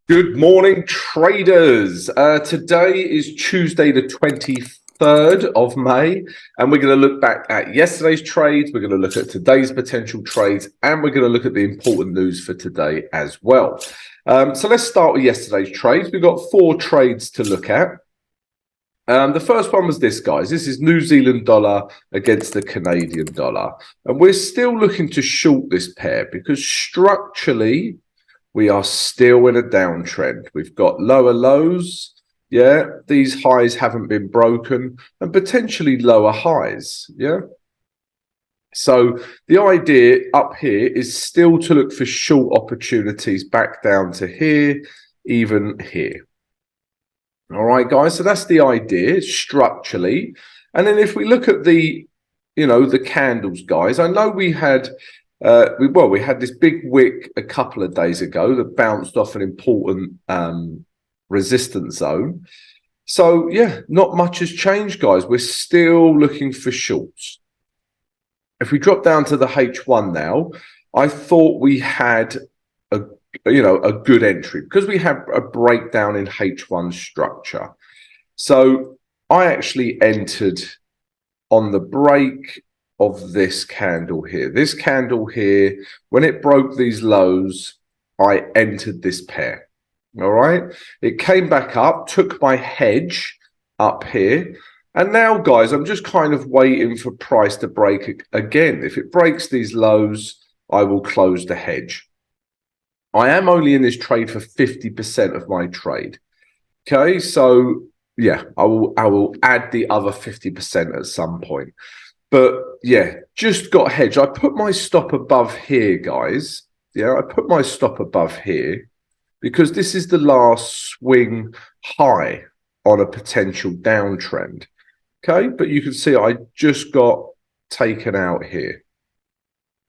Good morning, traders. Today is Tuesday, the 23rd of May, and we're going to look back at yesterday's trades. We're going to look at today's potential trades, and we're going to look at the important news for today as well. So let's start with yesterday's trades. We've got 4 trades to look at. The first one was this, guys. This is New Zealand dollar against the Canadian dollar. And we're still looking to short this pair because structurally, we are still in a downtrend. We've got lower lows. Yeah, these highs haven't been broken and potentially lower highs. Yeah. So the idea up here is still to look for short opportunities back down to here, even here. All right, guys. So that's the idea structurally. And then if we look at the, the candles, guys, I know we had we had this big wick a couple of days ago that bounced off an important resistance zone. So yeah, not much has changed, guys. We're still looking for shorts. If we drop down to the H1 now, I thought we had a good entry because we have a breakdown in H1 structure. So I actually entered on the break of this candle here. This candle here, when it broke these lows, I entered this pair. All right. It came back up, took my hedge up here. And now, guys, I'm just kind of waiting for price to break again. If it breaks these lows, I will close the hedge. I am only in this trade for 50% of my trade. Okay. So yeah, I will add the other 50% at some point. But yeah, just got hedge. I put my stop above here, guys. Yeah, I put my stop above here because this is the last swing high on a potential downtrend. Okay, but you can see I just got taken out here.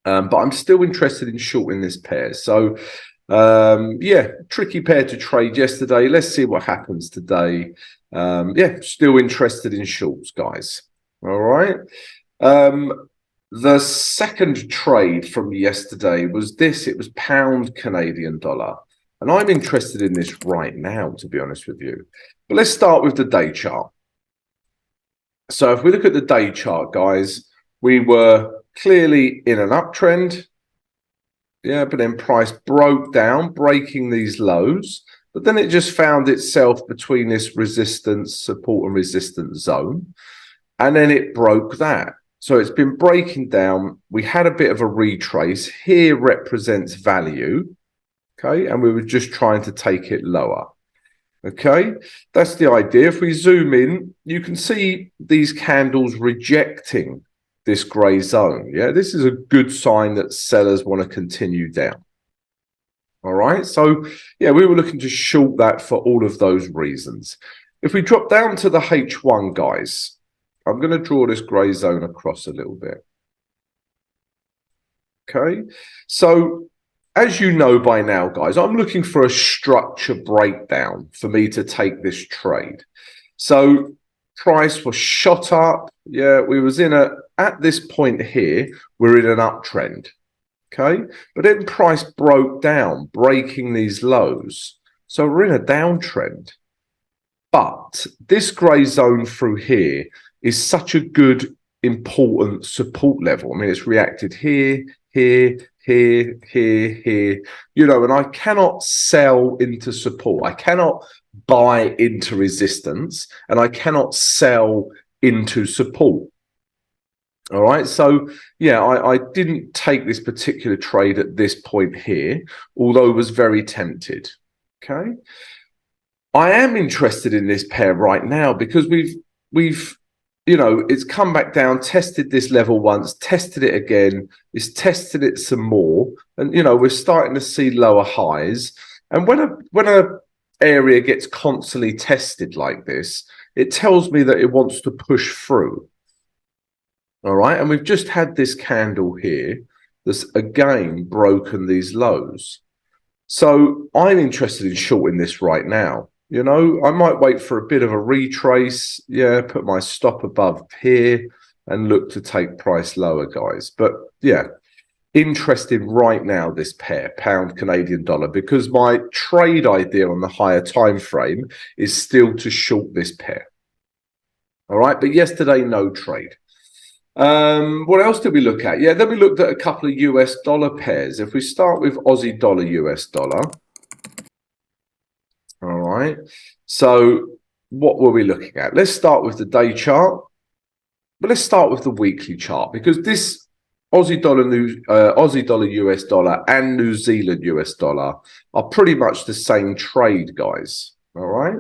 But I'm still interested in shorting this pair. So yeah, tricky pair to trade yesterday. Let's see what happens today. Yeah, still interested in shorts, guys. All right. The second trade from yesterday was this. It was pound Canadian dollar. And I'm interested in this right now, to be honest with you. But let's start with the day chart. So if we look at the day chart, guys, we were clearly in an uptrend. Yeah, but then price broke down, breaking these lows. But then it just found itself between this resistance, support and resistance zone. And then it broke that. So it's been breaking down. We had a bit of a retrace. Here represents value. Okay. And we were just trying to take it lower. Okay. That's the idea. If we zoom in, you can see these candles rejecting this gray zone. Yeah. This is a good sign that sellers want to continue down. All right. So yeah, we were looking to short that for all of those reasons. If we drop down to the H1, guys, I'm going to draw this gray zone across a little bit. Okay, so as you know by now, guys, I'm looking for a structure breakdown for me to take this trade. So price was shot up. Yeah, we was at this point here, we're in an uptrend. Okay, but then price broke down, breaking these lows. So we're in a downtrend. But this gray zone through here is such a good, important support level. I mean, it's reacted here, here, here, here, here, and I cannot sell into support. I cannot buy into resistance and I cannot sell into support. All right. So, yeah, I didn't take this particular trade at this point here, although I was very tempted. Okay. I am interested in this pair right now because we've it's come back down, tested this level once, tested it again, it's tested it some more, and we're starting to see lower highs. And when a area gets constantly tested like this, it tells me that it wants to push through. All right, and we've just had this candle here that's again broken these lows. So I'm interested in shorting this right now. I might wait for a bit of a retrace. Yeah, put my stop above here and look to take price lower, guys. But yeah, interested right now, this pair, pound Canadian dollar, because my trade idea on the higher time frame is still to short this pair. All right, but yesterday, no trade. What else did we look at? Yeah, then we looked at a couple of US dollar pairs. If we start with Aussie dollar, US dollar. All right, so what were we looking at? Let's start with the day chart, but let's start with the weekly chart, because this Aussie dollar US dollar and New Zealand US dollar are pretty much the same trade, guys. All right,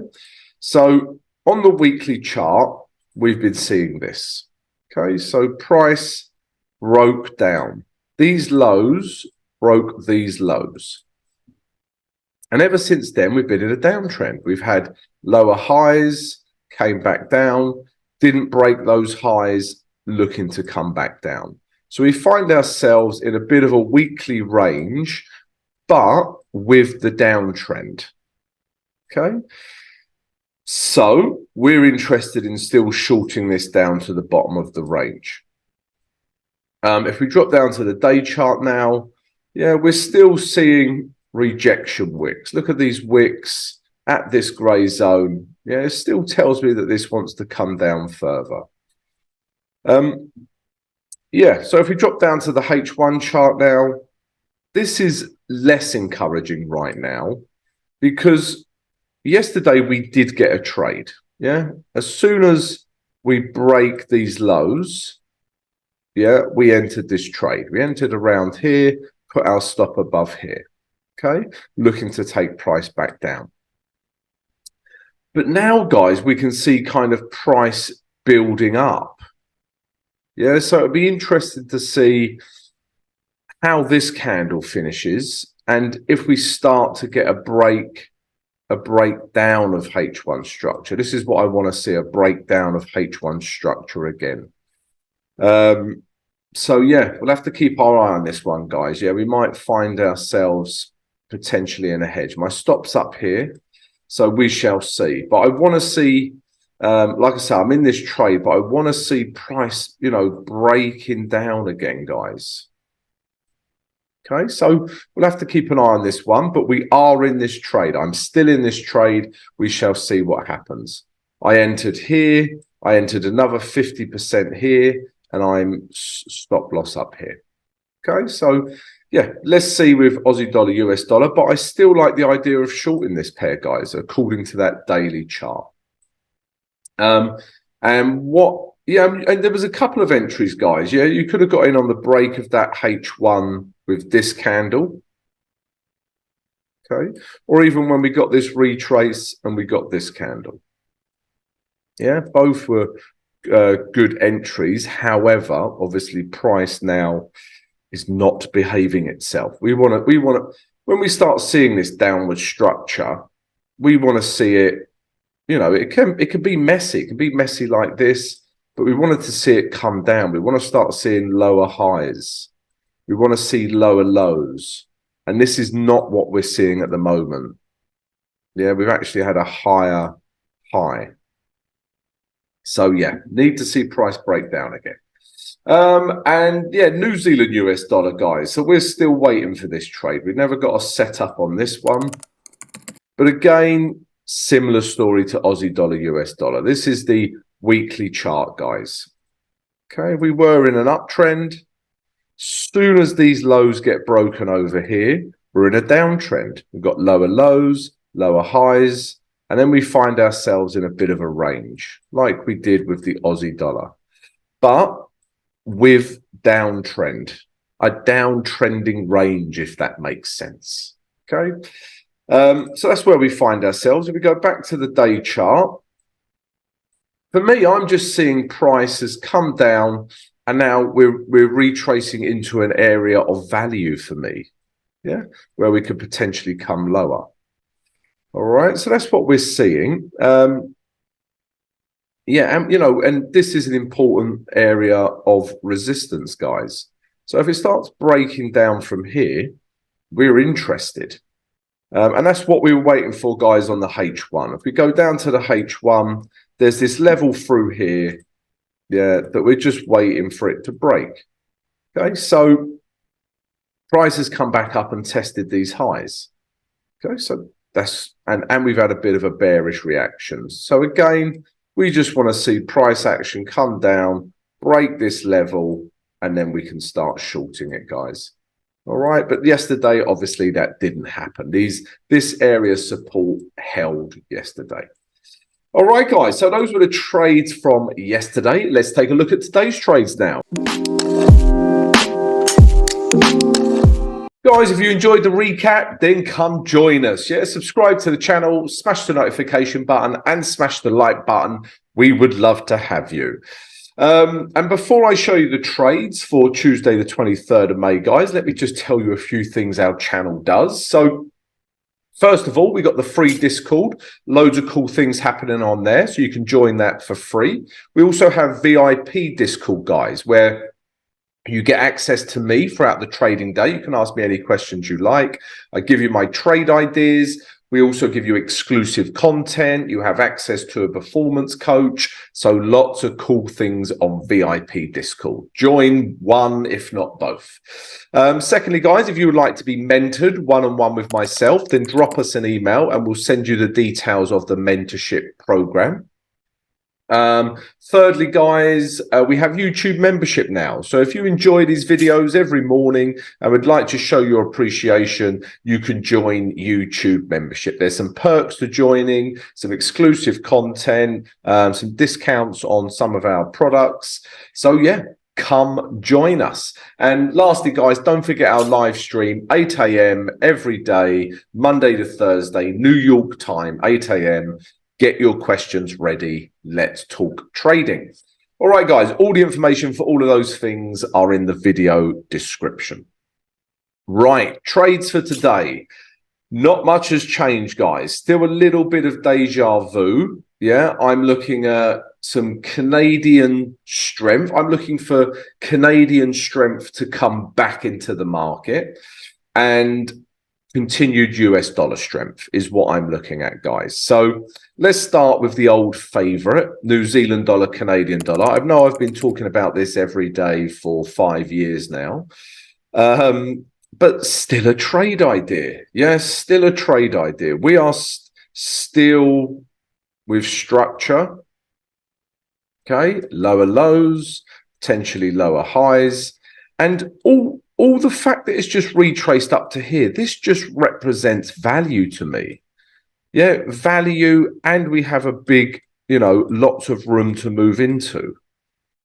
so on the weekly chart, we've been seeing this. Okay, so price broke down. These lows broke these lows. And ever since then, we've been in a downtrend. We've had lower highs, came back down, didn't break those highs, looking to come back down. So we find ourselves in a bit of a weekly range, but with the downtrend. Okay. So we're interested in still shorting this down to the bottom of the range. If we drop down to the day chart now, yeah, we're still seeing rejection wicks. Look at these wicks at this grey zone. Yeah, it still tells me that this wants to come down further. Yeah, so if we drop down to the H1 chart now, this is less encouraging right now, because yesterday we did get a trade. Yeah, as soon as we break these lows, yeah, we entered this trade. We entered around here, put our stop above here. Okay, looking to take price back down. But now, guys, we can see kind of price building up. Yeah, so it'd be interesting to see how this candle finishes, and if we start to get a breakdown of H1 structure. This is what I want to see, a breakdown of H1 structure again. So yeah, we'll have to keep our eye on this one, guys. Yeah, we might find ourselves potentially in a hedge. My stop's up here, so we shall see. But I want to see, like I say, I'm in this trade, but I want to see price, you know, breaking down again, guys. Okay, so we'll have to keep an eye on this one, but we are in this trade. I'm still in this trade. We shall see what happens. I entered here. I entered another 50% here, and I'm stop loss up here. Okay, so yeah, let's see with Aussie dollar, US dollar, but I still like the idea of shorting this pair, guys, according to that daily chart. And what, yeah, and there was a couple of entries, guys. Yeah, you could have got in on the break of that H1 with this candle. Okay, or even when we got this retrace and we got this candle. Yeah, both were good entries. However, obviously, price now is not behaving itself. We want to, when we start seeing this downward structure, we want to see it. You know, it can be messy. It can be messy like this, but we wanted to see it come down. We want to start seeing lower highs. We want to see lower lows. And this is not what we're seeing at the moment. Yeah, we've actually had a higher high. So yeah, need to see price break down again. And yeah, New Zealand US dollar, guys. So we're still waiting for this trade. We've never got a setup on this one. But again, similar story to Aussie dollar, US dollar. This is the weekly chart, guys. Okay, we were in an uptrend. Soon as these lows get broken over here, we're in a downtrend. We've got lower lows, lower highs, and then we find ourselves in a bit of a range, like we did with the Aussie dollar, but with downtrend, a downtrending range, if that makes sense. Okay. So that's where we find ourselves. If we go back to the day chart, for me, I'm just seeing price has come down, and now we're retracing into an area of value for me, yeah, where we could potentially come lower. All right, so that's what we're seeing. Yeah, and you know, and this is an important area of resistance, guys. So if it starts breaking down from here, we're interested. And that's what we were waiting for, guys, on the H1. If we go down to the H1, there's this level through here, yeah, that we're just waiting for it to break. Okay, so Price has come back up and tested these highs. Okay, so that's, and we've had a bit of a bearish reaction. So again, we just want to see price action come down, break this level, and then we can start shorting it, guys. All right, but yesterday, obviously, that didn't happen. This area support held yesterday. All right, guys, so those were the trades from yesterday. Let's take a look at today's trades now. Guys, if you enjoyed the recap, then come join us. Yeah, subscribe to the channel, smash the notification button, and smash the like button. We would love to have you. And before I show you the trades for Tuesday, the 23rd of May, guys, let me just tell you a few things our channel does. So, first of all, we got the free Discord, loads of cool things happening on there, so you can join that for free. We also have VIP Discord, guys, where you get access to me throughout the trading day. You can ask me any questions you like. I give you my trade ideas. We also give you exclusive content. You have access to a performance coach. So lots of cool things on VIP Discord. Join one, if not both. Secondly, guys, if you would like to be mentored one-on-one with myself, then drop us an email and we'll send you the details of the mentorship program. Thirdly, guys, we have YouTube membership now. So if you enjoy these videos every morning and would like to show your appreciation, you can join YouTube membership. There's some perks to joining, some exclusive content, some discounts on some of our products. So yeah, come join us. And lastly, guys, don't forget our live stream, 8 a.m. every day, Monday to Thursday, New York time, 8 a.m. Get your questions ready. Let's talk trading. All right, guys, all the information for all of those things are in the video description. Right, trades for today. Not much has changed, guys. Still a little bit of deja vu. Yeah, I'm looking at some Canadian strength. I'm looking for Canadian strength to come back into the market. And continued US dollar strength is what I'm looking at, guys. So let's start with the old favorite, New Zealand dollar, Canadian dollar. I know I've been talking about this every day for 5 years now, but still a trade idea. Yes, still a trade idea. We are still with structure. Okay, lower lows, potentially lower highs, and all the fact that it's just retraced up to here, this just represents value to me. Yeah, value, and we have a big, lots of room to move into.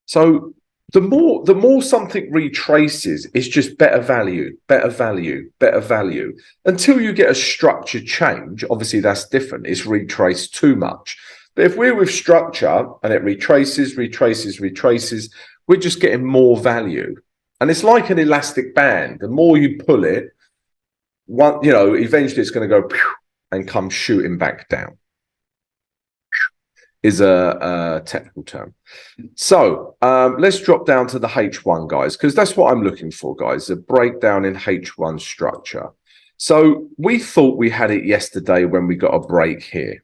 So the more something retraces, it's just better value, better value, better value. Until you get a structure change, obviously that's different. It's retraced too much. But if we're with structure and it retraces, we're just getting more value. And it's like an elastic band. The more you pull it, eventually it's going to go and come shooting back down. Is a technical term. So let's drop down to the H1, guys, because that's what I'm looking for, guys, a breakdown in H1 structure. So we thought we had it yesterday when we got a break here.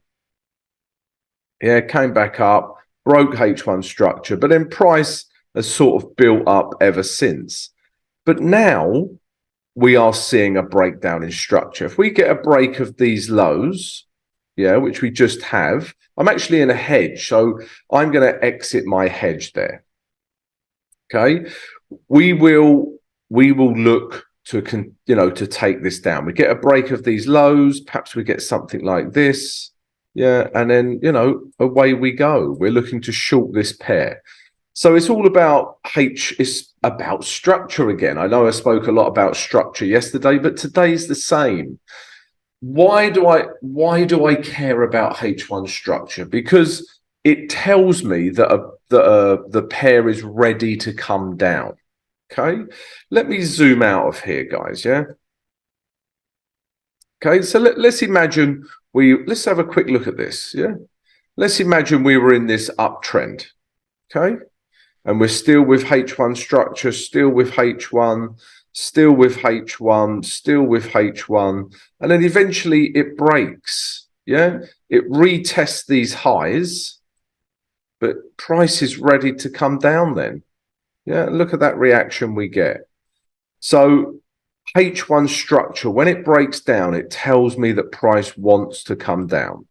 Yeah, came back up, broke H1 structure, but then price has sort of built up ever since. But now we are seeing a breakdown in structure. If we get a break of these lows, yeah, which we just have, I'm actually in a hedge, so I'm going to exit my hedge there. Okay, we will look to to take this down. We get a break of these lows, perhaps we get something like this, yeah, and then away we go. We're looking to short this pair. So it's all about it's about structure again. I know I spoke a lot about structure yesterday, but today's the same. Why do I care about H1 structure? Because it tells me that the pair is ready to come down. Okay, let me zoom out of here, guys. Yeah. Okay, so let's imagine let's have a quick look at this. Yeah, let's imagine we were in this uptrend. Okay. And we're still with H1 structure, still with H1, still with H1, still with H1. And then eventually it breaks. Yeah, it retests these highs, but price is ready to come down then. Yeah, look at that reaction we get. So H1 structure, when it breaks down, it tells me that price wants to come down.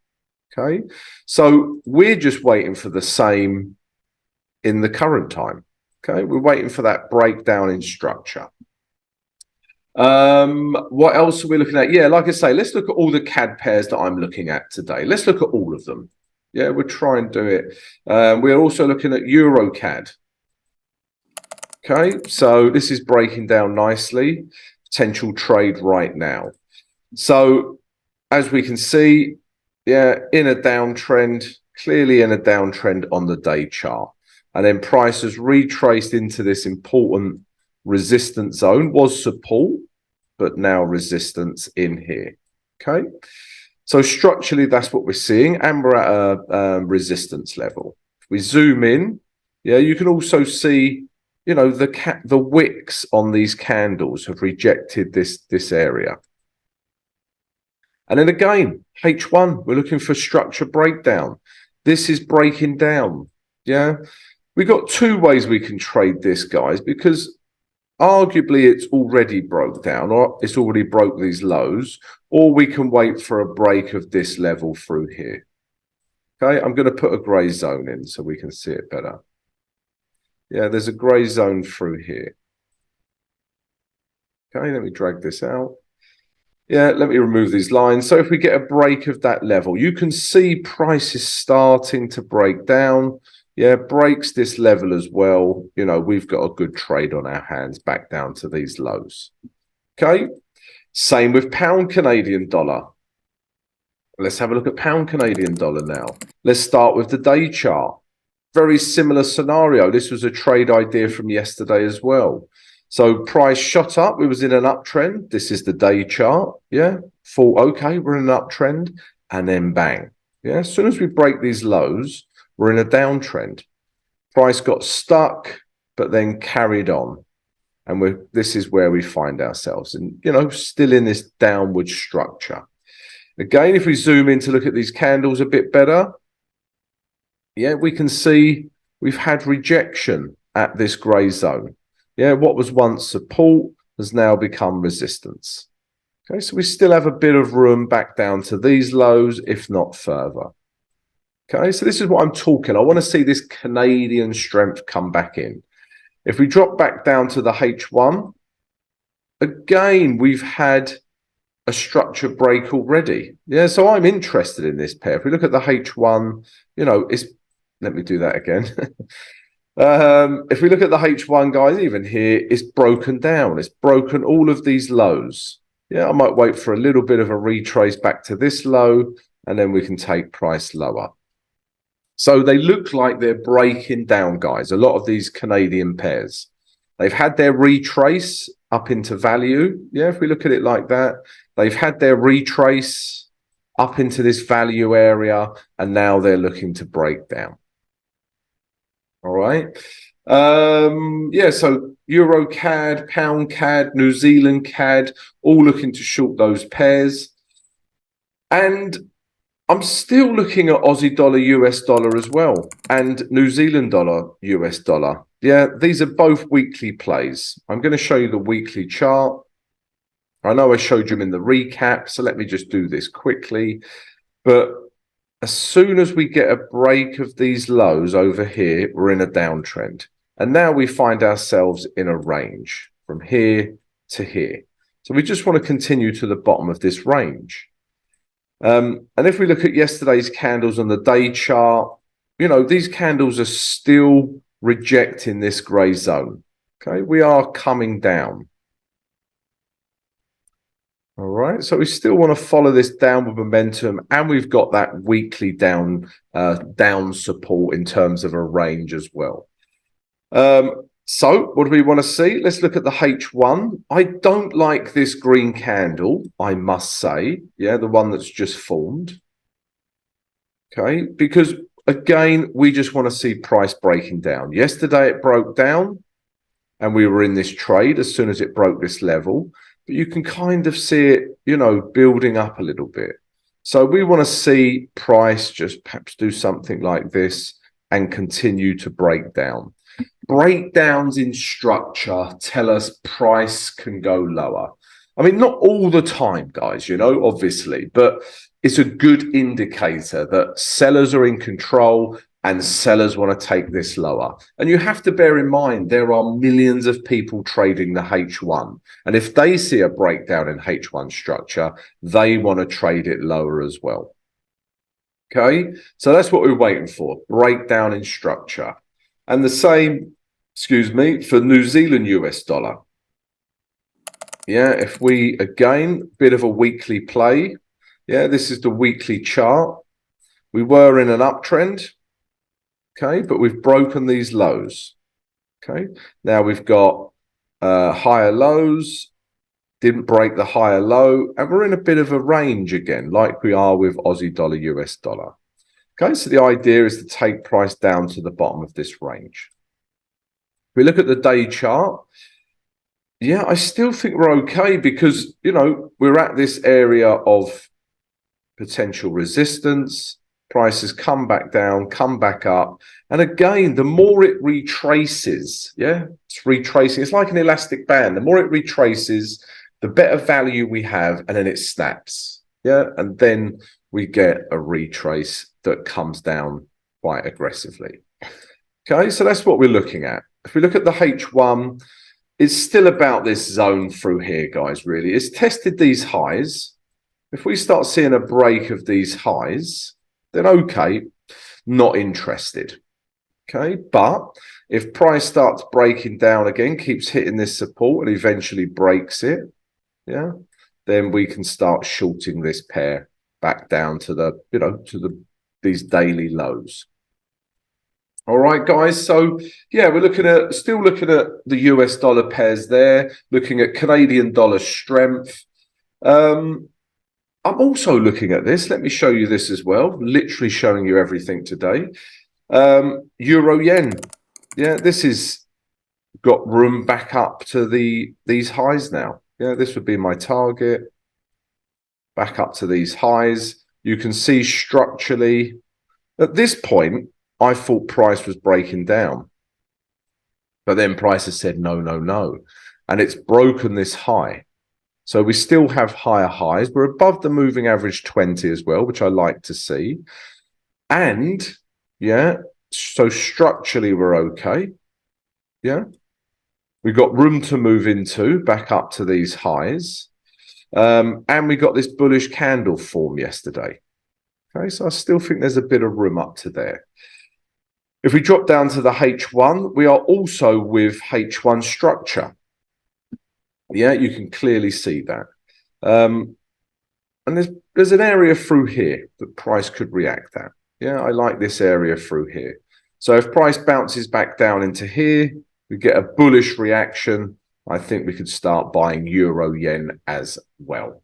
Okay, so we're just waiting for the same in the current time. Okay, we're waiting for that breakdown in structure. What else are we looking at? Yeah, like I say, let's look at all the CAD pairs that I'm looking at today. Let's look at all of them. Yeah, we'll try and do it. We're also looking at EURCAD. Okay, so this is breaking down nicely. Potential trade right now. So as we can see, yeah, in a downtrend, clearly in a downtrend on the day chart. And then price has retraced into this important resistance zone, was support, but now resistance in here. Okay, so structurally, that's what we're seeing, and we're at a resistance level. If we zoom in, yeah, you can also see, you know, the wicks on these candles have rejected this area. And then again, H1, we're looking for structure breakdown. This is breaking down. Yeah, we've got two ways we can trade this, guys, because arguably it's already broke down, or it's already broke these lows, or we can wait for a break of this level through here. Okay, I'm going to put a gray zone in so we can see it better. Yeah, there's a gray zone through here. Okay, let me drag this out. Yeah, let me remove these lines. So if we get a break of that level, you can see price is starting to break down. Yeah, breaks this level as well. You know, we've got a good trade on our hands back down to these lows. Okay, same with pound Canadian dollar. Let's have a look at pound Canadian dollar now. Let's start with the day chart. Very similar scenario. This was a trade idea from yesterday as well. So price shot up. We was in an uptrend. This is the day chart. Yeah. Thought, okay, we're in an uptrend. And then bang. Yeah. As soon as we break these lows, we're in a downtrend. Price got stuck, but then carried on. And this is where we find ourselves. And, you know, still in this downward structure. Again, if we zoom in to look at these candles a bit better, yeah, we can see we've had rejection at this gray zone. Yeah, what was once support has now become resistance. Okay, so we still have a bit of room back down to these lows, if not further. Okay, so this is what I'm talking. I want to see this Canadian strength come back in. If we drop back down to the H1, again, we've had a structure break already. Yeah, so I'm interested in this pair. If we look at the H1, you know, let me do that again. If we look at the H1, guys, even here, it's broken down. It's broken all of these lows. Yeah, I might wait for a little bit of a retrace back to this low, and then we can take price lower. So they look like they're breaking down, guys. A lot of these Canadian pairs. They've had their retrace up into value. Yeah, if we look at it like that, they've had their retrace up into this value area, and now they're looking to break down. All right. Yeah, so Euro CAD, Pound CAD, New Zealand CAD, all looking to short those pairs. And I'm still looking at Aussie dollar, US dollar as well, and New Zealand dollar, US dollar. Yeah, these are both weekly plays. I'm going to show you the weekly chart. I know I showed you in the recap, so let me just do this quickly. But as soon as we get a break of these lows over here, we're in a downtrend. And now we find ourselves in a range from here to here. So we just want to continue to the bottom of this range. And if we look at yesterday's candles on the day chart, you know, these candles are still rejecting this gray zone. Okay, we are coming down. All right, so we still want to follow this downward momentum, and we've got that weekly down support in terms of a range as well. So what do we want to see? Let's look at the H1. I don't like this green candle, I must say. Yeah, the one that's just formed. Okay, because again, we just want to see price breaking down. Yesterday it broke down, and we were in this trade as soon as it broke this level. But you can kind of see it, you know, building up a little bit. So we want to see price just perhaps do something like this and continue to break down. Breakdowns in structure tell us price can go lower. I mean, not all the time, guys, you know, obviously, but it's a good indicator that sellers are in control and sellers want to take this lower. And you have to bear in mind, there are millions of people trading the H1. And if they see a breakdown in H1 structure, they want to trade it lower as well. Okay, so that's what we're waiting for, breakdown in structure. And the same, excuse me, for New Zealand US dollar. Yeah, if we, again, bit of a weekly play. Yeah, this is the weekly chart. We were in an uptrend. Okay, but we've broken these lows. Okay, now we've got higher lows, didn't break the higher low, and we're in a bit of a range again, like we are with Aussie dollar, US dollar. Okay, so the idea is to take price down to the bottom of this range. If we look at the day chart, yeah, I still think we're okay because, you know, we're at this area of potential resistance. Prices come back down, come back up. And again, the more it retraces, yeah, it's retracing. It's like an elastic band. The more it retraces, the better value we have, and then it snaps. Yeah, and then we get a retrace that comes down quite aggressively. Okay, so that's what we're looking at. If we look at the H1, it's still about this zone through here, guys, really. It's tested these highs. If we start seeing a break of these highs, then okay, not interested. Okay, but if price starts breaking down again, keeps hitting this support and eventually breaks it, yeah, then we can start shorting this pair back down to the, you know, to these daily lows. All right, guys. So yeah, we're still looking at the US dollar pairs there, looking at Canadian dollar strength. I'm also looking at this. Let me show you this as well. Literally showing you everything today. Euro yen. Yeah, this is got room back up to these highs now. Yeah, this would be my target. Back up to these highs. You can see structurally at this point, I thought price was breaking down. But then price has said no, no, no. And it's broken this high. So we still have higher highs. We're above the moving average 20 as well, which I like to see. And, yeah, so structurally we're okay. Yeah. We've got room to move into, back up to these highs. And we got this bullish candle form yesterday. Okay, so I still think there's a bit of room up to there. If we drop down to the H1, we are also with H1 structure. Yeah, you can clearly see that. And there's an area through here that price could react at. Yeah, I like this area through here. So if price bounces back down into here, we get a bullish reaction. I think we could start buying euro yen as well.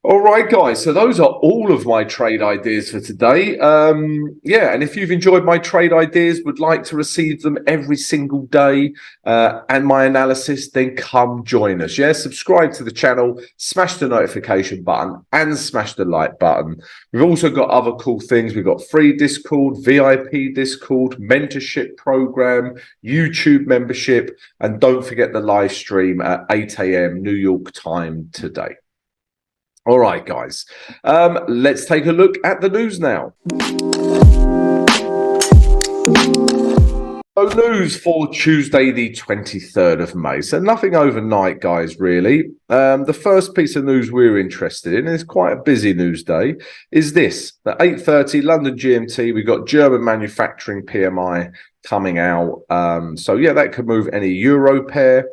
All right, guys, so those are all of my trade ideas for today. Yeah, and if you've enjoyed my trade ideas, would like to receive them every single day and my analysis, then come join us. Yeah, subscribe to the channel, smash the notification button and smash the like button. We've also got other cool things. We've got free Discord, VIP Discord, mentorship program, YouTube membership, and don't forget the live stream at 8 a.m. New York time today. All right, guys, let's take a look at the news now. So news for Tuesday, the 23rd of May. So nothing overnight, guys, really. The first piece of news we're interested in, and it's quite a busy news day, is this. At 8:30 London GMT, we've got German manufacturing PMI coming out. So, yeah, that could move any euro pair.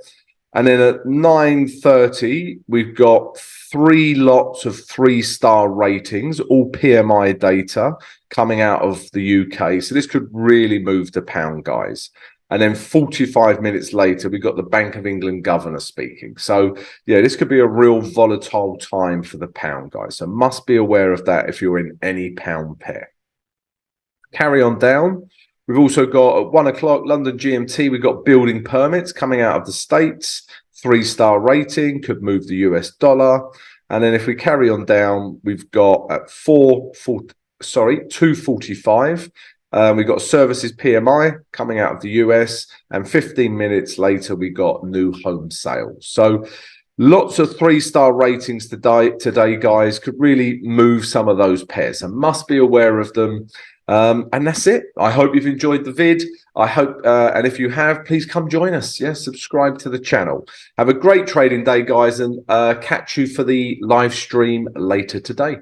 And then at 9:30, we've got 3 lots of 3-star ratings, all PMI data coming out of the UK. So this could really move the pound, guys. And then 45 minutes later, we got the Bank of England governor speaking. So, yeah, this could be a real volatile time for the pound, guys. So must be aware of that if you're in any pound pair. Carry on down. We've also got at 1 o'clock London GMT, we've got building permits coming out of the States. 3-star rating could move the US dollar. And then if we carry on down, we've got at 2:45. We've got services PMI coming out of the US, and 15 minutes later, we got new home sales. So, Lots of 3-star ratings today, guys. Could really move some of those pairs, so must be aware of them. And that's it. I hope you've enjoyed the vid. I hope, and if you have, please come join us. Yes, subscribe to the channel. Have a great trading day, guys, and catch you for the live stream later today.